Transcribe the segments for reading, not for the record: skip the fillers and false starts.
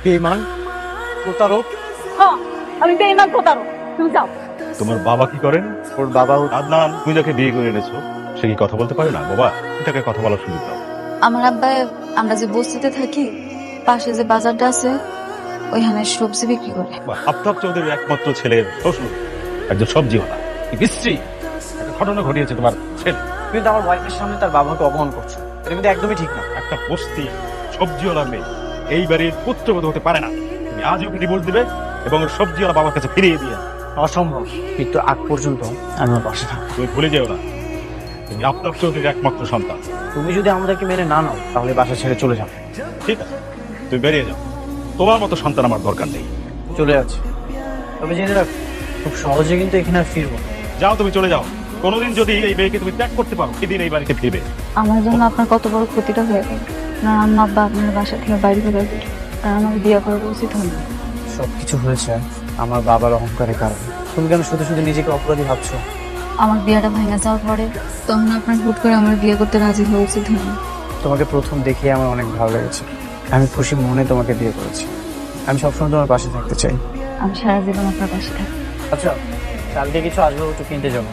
বেঈমান, প্রতারক। হ্যাঁ, আমি বেঈমান প্রতারক। তুমি যাও। তোমার বাবা কি করেন? ওর বাবা আদনান, তুমি যাকে বিয়ে করে এনেছো সে কি কথা বলতে পারে না? বাবা, এটাকে কথা বলার সুযোগ দাও। আমার আব্বা, আমরা যে বস্তিতে থাকি পাশে যে বাজারটা আছে ওইখানে সবজি বিক্রি করে। আফতাব চৌধুরীর একমাত্র ছেলের শ্বশুর একজন সবজিওয়ালা। বিশ্রী একটা ঘটনা ঘটিয়েছে তোমার ছেলে। কিন্তু আমার ওয়াইফের সামনে তার বাবাকে অপমান করছো, এটা কিন্তু একদমই ঠিক না। একটা বস্তি সবজিওয়ালার মেয়ে এই বাড়ির পুত্রবধূ হতে পারে না। তুমি আজও ডিভোর্স দিবে এবং ওর সবজিওয়ালা বাবার কাছে ফিরিয়ে দিয়ে। অসম্ভব। কিন্তু আগ পর্যন্ত আমি ওর পাশে থাকবো। তুমি ভুলে যেও না, তুমি আফতাব চৌধুরীর একমাত্র সন্তান। তুমি যদি আমাদেরকে মেনে না নাও তাহলে বাসা ছেড়ে চলে যাও। ঠিক আছে, তুমি বেরিয়ে যাও। তোমার মতো সন্তান আমার দরকার নেই। চলে যাচ্ছি, তবে জেনে রাখো খুব সহজে কিন্তু এখানে আর ফিরবো না। যাও, তুমি চলে যাও। কোনোদিন যদি এই মেয়েকে তুমি ত্যাগ করতে পারো সেদিন এই বাড়িতে ফিরবে। আমার জন্য আপনার কত বড় ক্ষতিটা হয়ে গেল না। আম্মা আব্বা আপনার বাসা থেকে বাইরে করে দিল, তার আমাকে বিয়ে করা উচিত হয়নি। সবকিছু হয়েছে আমার বাবার অহংকারের কারণে। তুমি কেন শুধু শুধু নিজেকে অপরাধী ভাবছো? আমার বিয়েটা ভেঙে যাওয়ার পরে তখন আপনার হুট করে আমার বিয়ে করতে রাজি হওয়া উচিত হয়নি। তোমাকে প্রথম দেখে আমার অনেক ভালো লেগেছে। আমি খুশি মনে তোমাকে বিয়ে করেছি। আমি সবসময় তোমার পাশে থাকতে চাই। আমি সারা জীবন আপনার পাশে থাকি। আচ্ছা, কালকে কিছু আসবে, একটু কিনতে যাবো।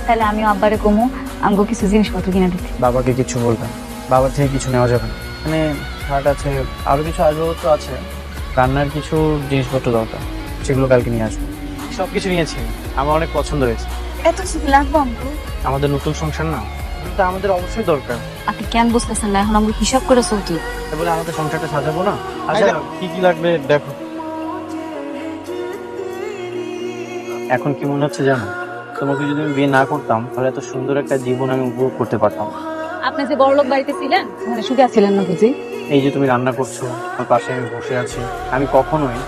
তাহলে আমিও আব্বারে কমু আমাকে কিছু জিনিসপত্র কিনে দিতে। বাবাকে কিছু বলবেন, বাবার থেকে কিছু নেওয়া যাবে না। মানে শার্ট আছে, আরো কিছু আসবাবপত্র আছে, রান্নার কিছু জিনিসপত্র দরকার, সেগুলো কালকে নিয়ে আসবো। সবকিছু নিয়েছি, আমার অনেক পছন্দ হয়েছে। এত কিছু লাগবে আমাকে? আমাদের নতুন সংসার না, কিন্তু আমাদের অবশ্যই দরকার। আপনি কেন বুঝতেছেন না? এখন আমরা হিসাব করে চলছি। তাই বলে আমাদের সংসারটা সাজাবো না? আচ্ছা, কি কি লাগবে দেখো। এখন কি মনে হচ্ছে জানো, তোমাকে যদি আমি বিয়ে না করতাম তাহলে এত সুন্দর একটা জীবন আমি উপভোগ করতে পারতাম। আপনি যে বড়লোক বাড়িতে ছিলেন ওখানে সুখে ছিলেন না বুঝি? এই যে তুমি রান্না করছো, আমার পাশে আমি বসে আছি, আমি কখনোই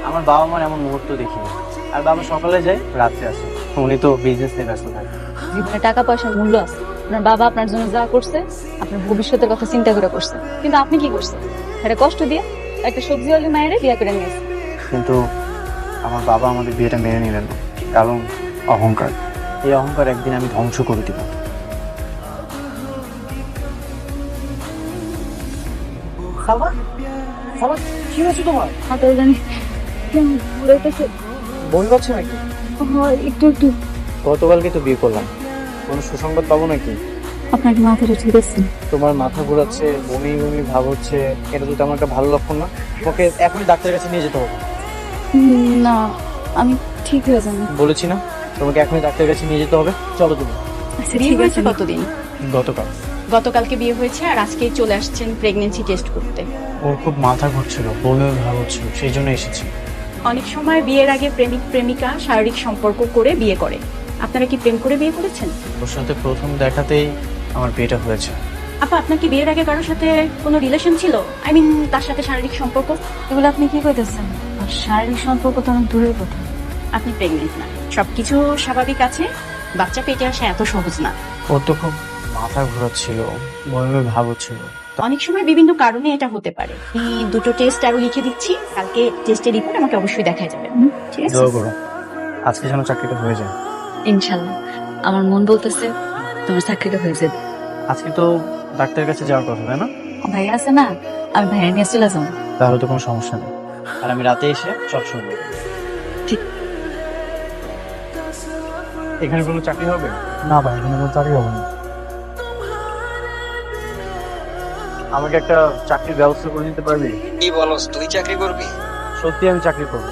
আমার বাবা মার এমন মুহূর্ত দেখিনি। আর বাবা সকালে যায়, রাত্রে আসে, উনি তো বিজনেস নিয়ে ব্যস্ত থাকে। জীবনে টাকা পয়সার মূল্য আছে। আপনার বাবা আপনার জন্য যা করছে আপনার ভবিষ্যতের কথা চিন্তা করে করছে, কিন্তু আপনি কি করছেন? একটা কষ্ট দিয়ে একটা সবজিওয়ালি মায়ের বিয়ে করে নিয়েছে। কিন্তু আমার বাবা আমাদের বিয়েটা মেনে নিলেন না, কারণ অহংকার। এই অহংকার একদিন আমি ধ্বংস করে দিব। কি হয়েছে তোমার? হাতে জানি কেমন ঘুরাইতেছে। বই পাচ্ছে নাকি? হয় একটু একটু। গতকালকে তো বিয়ে করলাম, কোনো সুসংবাদ পাবো নাকি? আপনাকে মাথাটা ঠিক আছে? তোমার মাথা ঘোরাচ্ছে, বমি বমি ভাব হচ্ছে, এটা তো তেমন একটা ভালো লক্ষণ না। তোমাকে এখনই ডাক্তারের কাছে নিয়ে যেতে হবে। না, আমি ঠিক হয়ে যাবো। বলেছি না, তোমাকে এখনই ডাক্তারের কাছে নিয়ে যেতে হবে। চলো তুমি। আচ্ছা বিয়ে ঠিক হয়েছে আছে। কতদিন? গতকাল। গতকালকে বিয়ে হয়েছে আর আজকেই চলে আসছেন প্রেগনেন্সি টেস্ট করতে। ওর খুব মাথা ঘুরছিল, বমি ভাব হচ্ছিল, সেই জন্য এসেছি। অনেক সময় বিয়ের আগে প্রেমিক প্রেমিকা শারীরিক সম্পর্ক করে বিয়ে করে। আপনারা কি প্রেম করে বিয়ে করেছেন? ওর সাথে প্রথম দেখাতেই আমার বিয়েটা হয়েছে। আপা, আপনার কি বিয়ের আগে কারোর সাথে কোনো রিলেশন ছিল? আই মিন তার সাথে শারীরিক সম্পর্ক? এগুলো আপনি কি কইতেছেন? আর শারীরিক সম্পর্ক তো অনেক দূরের কথা। আপনি প্রেগনেন্ট না, সবকিছু স্বাভাবিক আছে, বাচ্চা পেটে আসা এত সহজ না। ওর তো খুব মাথা ঘোরাচ্ছিল, বমি ভাব হচ্ছিল। অনেক সময় বিভিন্ন কারণে এটা হতে পারে। আমি দুটো টেস্ট আরো লিখে দিচ্ছি, কালকে টেস্টের রিপোর্ট আমাকে অবশ্যই দেখা যাবে। ঠিক আছে? দোয়া করো আজকে যেন চাকরিটা হয়ে যায়। ইনশাল্লাহ। আমার মন বলতেছে তোমার চাকরিটা হয়ে যাবে। আজকে তো ডাক্তারের কাছে যাওয়ার কথা, তাই না? ভাই আছে না, আমি ভাইয়া নিয়ে চলে যাবো। তাহলে তো কোনো সমস্যা নেই, আর আমি রাতে এসে সব শুনবো। ঠিক। এখানে কোনো চাকরি হবে না? ভাই, এখানে কোনো চাকরি হবে না। আমাকে একটা চাকরির ব্যবস্থা করে দিতে পারবি? কি বলস, তুই চাকরি করবি? সত্যি আমি চাকরি করবো।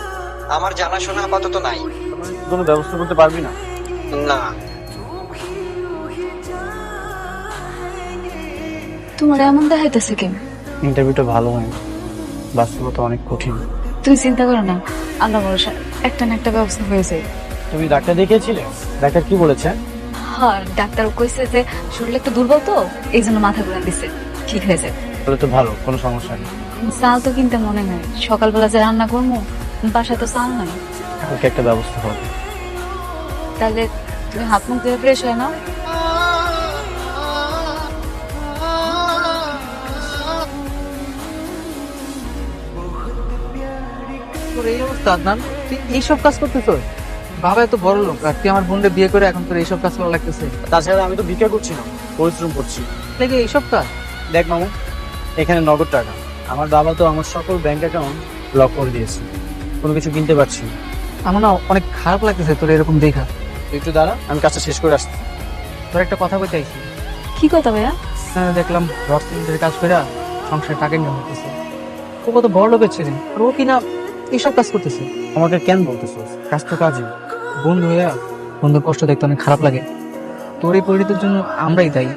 আমার জানাশোনা আপাতত নাই। কোনো ব্যবস্থা করতে পারবি না? না। তোমার এমন দেখাইতেছে কেন? ইন্টারভিউটা ভালো হয়নি, বাস্তবতা অনেক কঠিন। তুমি চিন্তা করো না, আল্লাহ ভরসা একটা না একটা ব্যবস্থা হয়ে যায়। তুমি ডাক্তার দেখিয়েছিলে? ডাক্তার কি বলেছে? হ্যাঁ, ডাক্তার কইছে যে শরীর একটু দুর্বল তো, এই জন্য মাথা ঘুরে দিছে, ঠিক হয়ে যাবে। তাহলে তো ভালো, কোনো সমস্যা নেই। চাল তো কিনতে মনে নাই, সকালবেলা যে রান্না করবো বাসায় তো চাল নাই। কালকে একটা ব্যবস্থা হবে। তাহলে তুমি হাত মুখ ধুয়ে ফ্রেশ হয়ে নাও। তোর এই অবস্থা আদনান, তুই এইসব কাজ করতেছ? বাবা এত বড় লোক আর তুই আমার বোনকে বিয়ে করে এখন তোর এইসব কাজ করা লাগতেছে? তাছাড়া আমি তো ভিক্ষা করছি না, পরিশ্রম করছি। দেখে এইসব কাজ? দেখ মামু, এখানে নগদ টাকা, আমার বাবা তো আমার সকল ব্যাংক অ্যাকাউন্ট ব্লক করে দিয়েছে, কোনো কিছু কিনতে পারছি না। আমার না অনেক খারাপ লাগতেছে তোর এরকম দেখা। তুই একটু দাঁড়া, আমি কাজটা শেষ করে আসছি। তোর একটা কথা বলতে চাইছি। কি কথা ভাইয়া? দেখলাম রক্তের কাজ করে সংসারে টাকা ইনকাম করতেছে। ও কত বড় লোকের ছেলে, আর ও কিনা এইসব কাজ করতেছে। আমাকে কেন বলতেছো? কাজ তো কাজই। বন্ধু হইয়া বন্ধুর কষ্ট দেখতে অনেক খারাপ লাগে। তোর এই পরিণতির জন্য আমরাই দায়ী।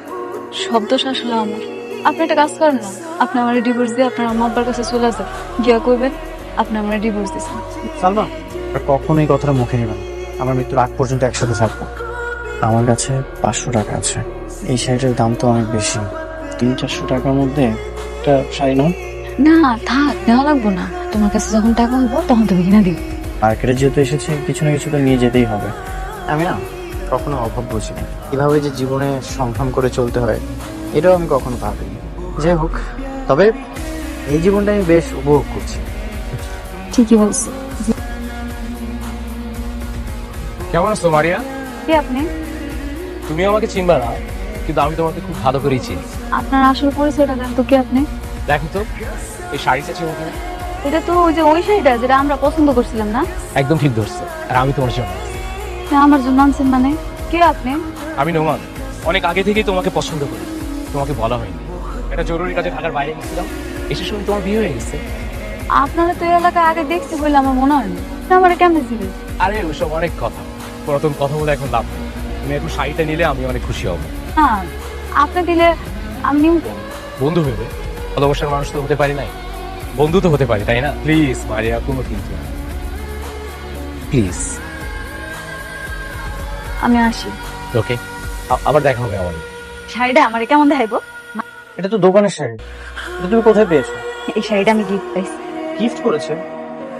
শব্দ আসলে আমার। আপনি একটা কাজ করেন না, আপনি আমার ডিভোর্স দিয়ে আপনার আম্মা আব্বার কাছে চলে আসেন, গিয়া কইবেন আপনি আমার ডিভোর্স দিয়েছেন। সালমা, আর কখনোই এই কথাটা মুখে নেবেন। আমার মৃত্যুর আগ পর্যন্ত একসাথে থাকবো। আমার কাছে 500 টাকা আছে। এই শাড়িটার দাম তো অনেক বেশি, 300-400 টাকার মধ্যে একটা শাড়ি নাও। না থাক, নেওয়া লাগবো না। তোমার কাছে যখন টাকা হইব তখন তুমি কিনা দিবে। মার্কেটে যেহেতু এসেছি, কিছু না কিছু তো নিয়ে যেতেই হবে। আমি না কখনো অভাব বুঝি না, কিভাবে যে জীবনে সংগ্রাম করে চলতে হয় এটাও আমি কখনো ভাবিনি। যাই হোক, তবে এই জীবনটা আমি বেশ উপভোগ করছি। ঠিকই বলছো। কেমন আছো মারিয়া? কি আপনি? তুমি আমাকে চিনবা না, কিন্তু আমি তোমাকে খুব ভালো করেই চিনি। আপনার আসল পরিচয়টা দেন তো। কি আপনি? দেখো তো এই শাড়িটা ছিল ওখানে। এটা তো ওই যে ওই শাড়িটা যেটা আমরা পছন্দ করছিলাম না? একদম ঠিক ধরছো, আর আমি তোমার জন্য। আমার জন্য আনছেন মানে? কে আপনি? আমি নোমান, অনেক আগে থেকেই তোমাকে পছন্দ করি, তোমাকে বলা হয়নি। একটা জরুরি কাজে ঢাকার বাইরে গেছিলাম, এসে শুনে তোমার বিয়ে হয়ে গেছে। আপনারা তো এই এলাকায় আগে দেখছি বলে আমার মনে হয় না। আমার কেমন ছিল? আরে ওসব অনেক কথা, পুরাতন কথা বলে এখন লাভ নেই। তুমি একটু শাড়িটা নিলে আমি অনেক খুশি হব। হ্যাঁ, আপনি দিলে আমি নিব। বন্ধু ভেবে ভালোবাসার মানুষ তো হতে পারি নাই, বন্ধু তো হতে পারি, তাই না? প্লিজ মারিয়া, কোনো কিন্তু প্লিজ। আমি আসি। ওকে, আবার দেখা হবে আমার। শাড়িটা আমার কেমন দেখাইবো? এটা তো দোকানের শাড়ি, এটা তুমি কোথায় পেয়েছো? এই শাড়িটা আমি গিফট পাইছি। গিফট করেছে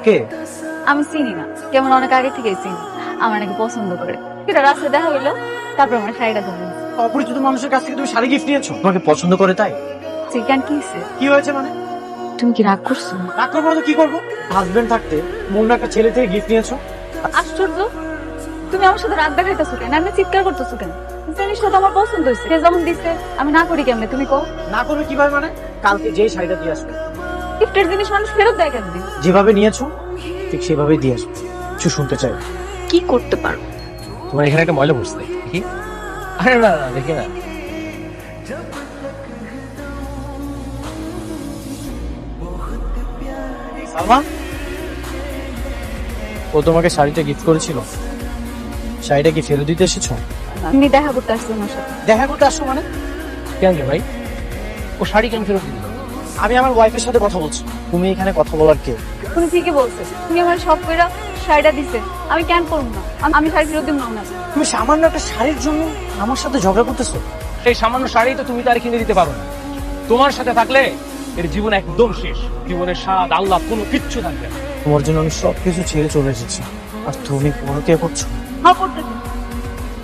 কে? আমি চিনি না, কেমন অনেক আগে থেকে চিনি। আমার নাকি পছন্দ করে। এটা রাস্তায় দেখা হইলো, তারপর আমার শাড়িটা ধরলেন। অপরিচিত মানুষের কাছ থেকে তুমি শাড়ি গিফট নিয়েছো? তোমাকে পছন্দ করে তাই? চিকেন কি হয়েছে? কি হয়েছে মানে? তুমি কি রাগ করছো? রাগ করবো না তো কি করবো? হাজবেন্ড থাকতে মূল একটা ছেলে থেকে গিফট নিয়েছো? আশ্চর্য, তুমি আমার সাথে রাগ দেখাইতেছো কেন? আমি চিৎকার করতেছো কেন? জিনিসটা তো আমার পছন্দ হয়েছে, সে যখন দিচ্ছে আমি না করি কেমনে? তুমি কো। না করবে কিভাবে মানে? কালকে যেই শাড়িটা দিয়ে আসবে, গিফটের জিনিস মানুষ ফেরত দেয় কেন? যেভাবে নিয়েছো ঠিক সেভাবেই দিয়ে আসবে। কিছু শুনতে চাই? কি করতে পারো? তোমার এখানে একটা ময়লা পড়ছে দেখি। আরে না না, দেখি না। সালমা, ও তোমাকে শাড়িটা গিফট করেছিল? শাড়িটা কি ফেরত দিতে এসেছো? আমি দেখা করতে আসছি ওনার সাথে। দেখা করতে আসছো মানে? কেন রে ভাই, ও শাড়ি কেন ফেরত দিল? আমি আমার ওয়াইফের সাথে কথা বলছি, তুমি এখানে কথা বলার কে? তুমি ঠিকই বলছো, তুমি আমার সব কইরা শাড়িটা দিছে, আমি কেন করবো না? আমি শাড়ি ফেরত দিব না। তুমি সামান্য একটা শাড়ির জন্য আমার সাথে ঝগড়া করতেছো? সেই সামান্য শাড়ি তো তুমি তার কিনে দিতে পারো না। তোমার সাথে থাকলে এর জীবন একদম শেষ, জীবনের স্বাদ আল্লাহ কোনো কিচ্ছু থাকবে না। তোমার জন্য আমি সবকিছু ছেড়ে চলে এসেছি, আর তুমি পরকে করছো? হ্যাঁ করতেছি।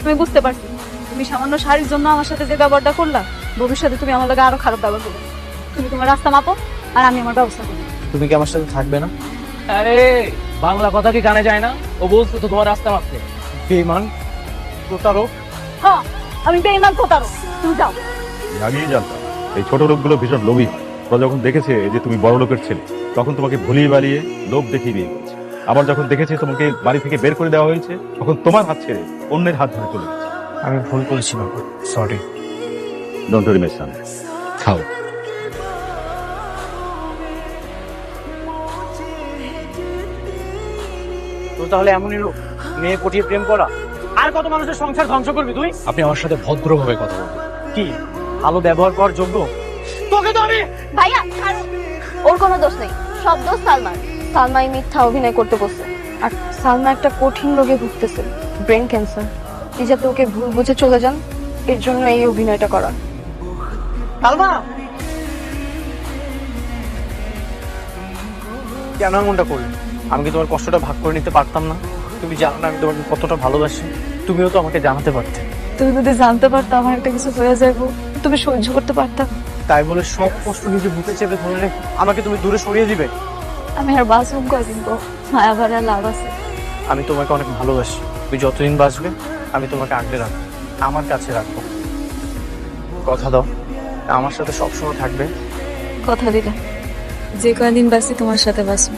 তুমি বুঝতে পারছি, তুমি সামান্য শাড়ির জন্য আমার সাথে যে ব্যবহারটা করলা, ভবিষ্যতে তুমি আমার লগে আরো খারাপ ব্যবহার করবে। তুমি তোমার রাস্তা মাপো, আর আমি আমার ব্যবস্থা করি। তুমি কি আমার সাথে থাকবে না? আরে বাংলা কথা কি কানে যায় না? ও বলতো তো তোমার রাস্তা মাপতে। বেমান, প্রতারক। হ্যাঁ, আমি বেঈমান প্রতারক। তুমি যাও। আগেই জানতাম এই ছোট লোকগুলো ভীষণ লোভী হয়। ওরা যখন দেখেছে যে তুমি বড় লোকের ছেলে, তখন তোমাকে ভুলিয়ে বালিয়ে লোভ দেখিয়ে বিয়ে করেছে। আবার যখন দেখেছে তোমাকে বাড়ি থেকে বের করে দেওয়া হয়েছে, তখন তোমার হাত ছেড়ে অন্যের হাত ধরে চলে গেছে। আমি ভুল করেছি বাবা, সরি। ডোন্ট ওয়ারি মাই সন, খাও। তো তাহলে এমনই লোক, মেয়ে পটিয়ে প্রেম করা? আর কত মানুষের সংসার ধ্বংস করবি তুই? আপনি আমার সাথে ভদ্রভাবে কথা বলবেন। কি ভালো ব্যবহার করার যোগ্য? তোকে তো আমি। ভাইয়া ওর কোনো দোষ নেই, সব দোষ সালমান। সালমাই মিথ্যা অভিনয় করতে বসছে, আর সালমা একটা কঠিন রোগে ভুগতেছে, ব্রেন ক্যান্সার। এই যাতে ওকে ভুল বুঝে চলে যান, এর জন্য এই অভিনয়টা করা। সালমা, কেন এমনটা করলে? আমি কি তোমার কষ্টটা ভাগ করে নিতে পারতাম না? তুমি জানো না আমি তোমাকে কতটা ভালোবাসি, তুমিও তো আমাকে জানাতে পারতে। তুমি যদি জানতে পারতো আমার একটা কিছু হয়ে যাইবো, তুমি সহ্য করতে পারতাম। তাই বলে সব কষ্ট নিজে বুকে চেপে ধরে রেখে আমাকে তুমি দূরে সরিয়ে দিবে? আমি আর বাঁচব কয়দিন গো, মায়া ভরা লাভ আছে। আমি তোমাকে অনেক ভালোবাসি, তুমি যতদিন বাঁচবে আমি তোমাকে আগলে রাখবো, আমার কাছে রাখবো। কথা দাও আমার সাথে সবসময় থাকবে? কথা দিলে। যে কয়দিন বাঁচি তোমার সাথে বাঁচবো।